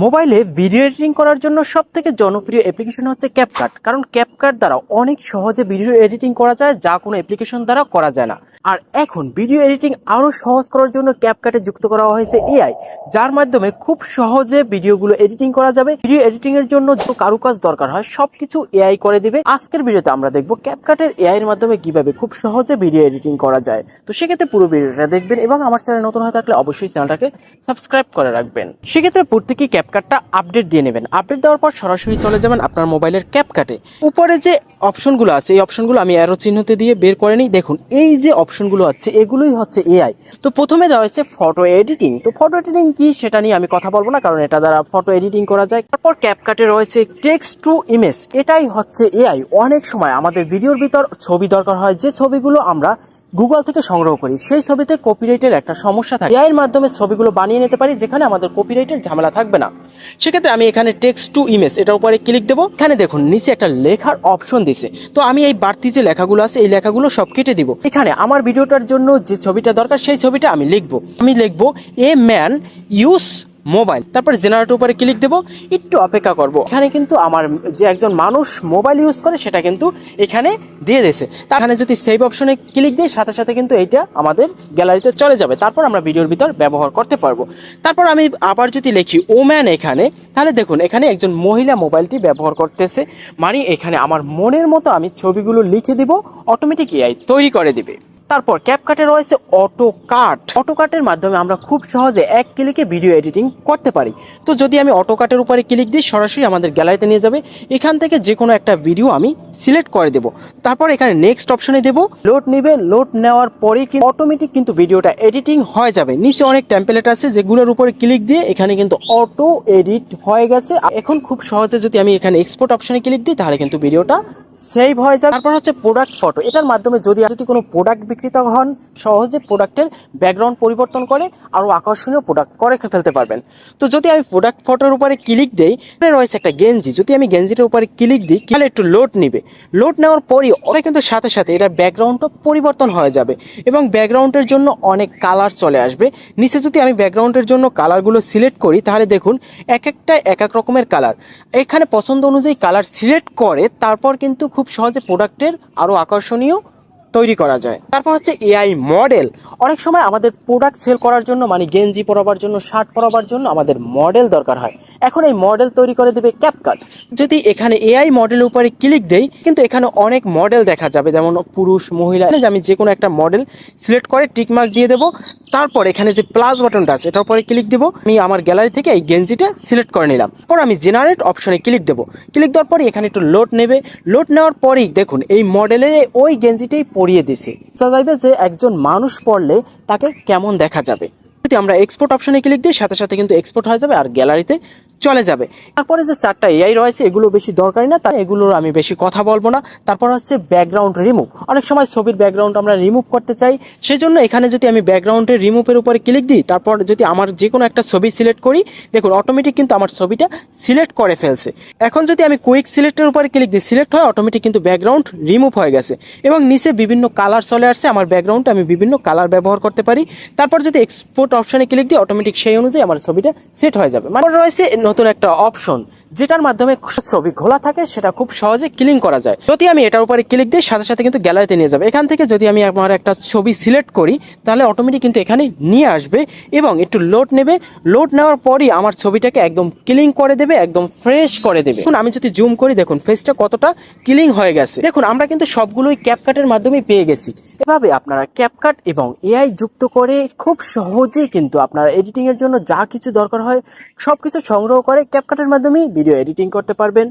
মোবাইলে video editing করার জন্য সবথেকে জনপ্রিয় অ্যাপ্লিকেশন হচ্ছে ক্যাপকাট। কারণ ক্যাপকাট দ্বারা অনেক সহজে ভিডিও এডিটিং করা যায়, যা কোনো অ্যাপ্লিকেশন দ্বারা করা যায় না। আর এখন ভিডিও এডিটিং আরো সহজ করার জন্য ক্যাপকাটে যুক্ত করা হয়েছে এআই, যার মাধ্যমে খুব সহজে ভিডিওগুলো এডিটিং করা যাবে। ভিডিও এডিটিং এর জন্য যে কারুকাজ দরকার হয় সবকিছু এআই করে দিবে। আজকের ভিডিওতে আমরা দেখবো ক্যাপকাটের এআই এর মাধ্যমে কিভাবে খুব সহজে ভিডিও এডিটিং করা যায়। তো সেক্ষেত্রে পুরো ভিডিওটা দেখবেন এবং আমার চ্যানেল নতুন হয়ে থাকলে অবশ্যই চ্যানেলটাকে সাবস্ক্রাইব করে রাখবেন। সেক্ষেত্রে প্রত্যেকেই ক্যাপকাটটা আপডেট দিয়ে নেবেন। আপডেট দেওয়ার পর সরাসরি চলে যাবেন আপনার মোবাইলের ক্যাপকাটে। উপরে যে অপশনগুলো আছে এই অপশনগুলো আমি অ্যারো চিহ্নতে দিয়ে বের করে নিই। দেখুন এই যে অপশনগুলো আছে এগুলোই হচ্ছে এআই। তো প্রথমে দেওয়া হচ্ছে ফটো এডিটিং। তো ফটো এডিটিং কি সেটা নিয়ে আমি কথা বলবো না, কারণ এটা দ্বারা ফটো এডিটিং করা যায়। তারপর ক্যাপকাটে রয়েছে টেক্সট টু ইমেজ, এটাই হচ্ছে এআই। অনেক সময় আমাদের ভিডিওর ভিতর ছবি দরকার হয়, যে ছবিগুলো আমরা গুগল থেকে সংগ্রহ করি, সেই ছবিতে কপিরাইটের একটা সমস্যা থাকে। এআই এর মাধ্যমে ছবিগুলো বানিয়ে নিতে পারি যেখানে আমাদের কপিরাইটের ঝামেলা থাকবে না। সেক্ষেত্রে আমি এখানে টেক্সট টু ইমেজ এটার উপরে ক্লিক দেবো। এখানে দেখুন নিচে একটা লেখার অপশন দিছে। তো আমি এই বাড়তি যে লেখাগুলো আছে এই লেখাগুলো সব কেটে দিব। এখানে আমার ভিডিওটার জন্য যে ছবিটা দরকার সেই ছবিটা আমি লিখবো এ ম্যান ইউজ মোবাইল। তারপর জেনারেটর উপরে ক্লিক দেবো, একটু অপেক্ষা করব। এখানে কিন্তু আমার যে একজন মানুষ মোবাইল ইউজ করে সেটা কিন্তু এখানে দিয়ে দিয়েছে। এখানে যদি সেভ অপশনে ক্লিক দিই সাথে সাথে কিন্তু এইটা আমাদের গ্যালারিতে চলে যাবে। তারপর আমরা ভিডিওর ভিতর ব্যবহার করতে পারবো। তারপর আমি আবার যদি লিখি ওম্যান এখানে, তাহলে দেখুন এখানে একজন মহিলা মোবাইলটি ব্যবহার করতেছে। মানে এখানে আমার মনের মতো আমি ছবিগুলো লিখে দিব, অটোমেটিক এআই তৈরি করে দিবে। তারপর ক্যাপকাটে রয়েছে অটোকাটের মাধ্যমে আমরা খুব সহজে এক ক্লিকে ভিডিও এডিটিং করতে পারি। তো যদি আমি অটোকাটের উপরে ক্লিক দিই সরাসরি আমাদের গ্যালারিতে নিয়ে যাবে। এখান থেকে যে কোনো একটা ভিডিও আমি সিলেক্ট করে দেব। তারপর এখানে নেক্সট অপশনে দেব, লোড নেবে। লোড নেওয়ার পরে অটোমেটিক কিন্তু ভিডিওটা এডিটিং হয়ে যাবে। নিচে অনেক টেমপ্লেট আছে যেগুলোর উপরে ক্লিক দিয়ে এখানে কিন্তু অটো এডিট হয়ে গেছে। এখন খুব সহজে যদি আমি এখানে এক্সপোর্ট অপশনে ক্লিক দিই তাহলে কিন্তু ভিডিওটা সেভ হয়ে যাবে। তারপর হচ্ছে প্রোডাক্ট ফটো। এটার মাধ্যমে যদি কোনো প্রোডাক্ট বিক্রেতা হন সহজে প্রোডাক্টের ব্যাকগ্রাউন্ড পরিবর্তন করে আরো আকর্ষণীয় প্রোডাক্ট করে ফেলতে পারবেন। তো যদি আমি প্রোডাক্ট ফটোর উপরে ক্লিক দেই, রয়েছে একটা গেঞ্জি। যদি আমি গেঞ্জিটার উপরে ক্লিক দিই তাহলে একটু লোড নিবে। লোড নেওয়ার পরই ওরা কিন্তু সাথে সাথে এটার ব্যাকগ্রাউন্ডটা পরিবর্তন হয়ে যাবে এবং ব্যাকগ্রাউন্ডের জন্য অনেক কালার চলে আসবে। নিচে যদি আমি ব্যাকগ্রাউন্ডের জন্য কালারগুলো সিলেক্ট করি তাহলে দেখুন এক এক রকমের কালার। এখানে পছন্দ অনুযায়ী কালার সিলেক্ট করে তারপর কিন্তু খুব সহজে প্রোডাক্টের আরো আকর্ষণীয় তৈরি করা যায়। তারপর হচ্ছে এআই মডেল। অনেক সময় আমাদের প্রোডাক্ট সেল করার জন্য মানে গেঞ্জি পরাবার জন্য, শার্ট পরাবার জন্য আমাদের মডেল দরকার হয়। এখন এই মডেল তৈরি করে দেবে ক্যাপকাট। যদি এখানে এআই মডেলের উপরে ক্লিক দেই কিন্তু এখানে অনেক মডেল দেখা যাবে, যেমন পুরুষ, মহিলা। আমি যে কোনো একটা মডেল সিলেক্ট করে টিকমার্ক দিয়ে দেবো। তারপর এখানে যে প্লাস বাটনটা আছে এটার উপরে ক্লিক দেবো। আমি আমার গ্যালারি থেকে এই গেঞ্জিটা সিলেক্ট করে নিলাম। পর আমি জেনারেট অপশনে ক্লিক দেবো। ক্লিক দেওয়ার পরে এখানে একটু লোড নেবে। লোড নেওয়ার পরেই দেখুন এই মডেলের ওই গেঞ্জিটাই পরিয়ে দিছি। বোঝা যাবে যে একজন মানুষ পরলে তাকে কেমন দেখা যাবে। যদি আমরা এক্সপোর্ট অপশনে ক্লিক দিই সাথে সাথে কিন্তু এক্সপোর্ট হয়ে যাবে আর গ্যালারিতে চলে যাবে। তারপরে যে চারটা এআই রয়েছে এগুলো বেশি দরকারি না, তাই এগুলোর আমি বেশি কথা বলবো না। তারপর হচ্ছে ব্যাকগ্রাউন্ড রিমুভ। অনেক সময় ছবির ব্যাকগ্রাউন্ড আমরা রিমুভ করতে চাই, সেই জন্য এখানে যদি আমি ব্যাকগ্রাউন্ডের রিমুভের উপরে ক্লিক দিই তারপর যদি আমার যে কোনো একটা ছবি সিলেক্ট করি দেখুন অটোমেটিক কিন্তু আমার ছবিটা সিলেক্ট করে ফেলছে। এখন যদি আমি কুইক সিলেক্টের উপরে ক্লিক দিই সিলেক্ট হয় অটোমেটিক কিন্তু ব্যাকগ্রাউন্ড রিমুভ হয়ে গেছে এবং নিচে বিভিন্ন কালার চলে আসছে। আমার ব্যাকগ্রাউন্ডে আমি বিভিন্ন কালার ব্যবহার করতে পারি। তারপর যদি এক্সপোর্ট অপশনে ক্লিক দিই অটোমেটিক সেই অনুযায়ী আমার ছবিটা সেট হয়ে যাবে। মানে রয়েছে নতুন একটা অপশন যেটার মাধ্যমে ছবি ঘোলা থাকে সেটা খুব সহজে ক্লিন করা যায়। যদি আমি এটার উপরে ক্লিক দিই সাথে সাথে কিন্তু গ্যালারিতে নিয়ে যাবে। এখান থেকে যদি আমি আমার একটা ছবি সিলেক্ট করি তাহলে অটোমেটিক কিন্তু এখানে নিয়ে আসবে এবং একটু লোড নেবে। লোড নেওয়ার পরই আমার ছবিটাকে একদম ক্লিন করে দেবে, একদম ফ্রেশ করে দেবে। আমি যদি জুম করি দেখুন ফেসটা কতটা ক্লিন হয়ে গেছে। দেখুন আমরা কিন্তু সবগুলোই ক্যাপকাটের মাধ্যমে পেয়ে গেছি। এভাবে আপনারা ক্যাপকাট এবং এআই যুক্ত করে খুব সহজেই কিন্তু আপনারা এডিটিং এর জন্য যা কিছু দরকার হয় সবকিছু সংগ্রহ করে ক্যাপকাটের মাধ্যমে ভিডিও এডিটিং করতে পারবেন।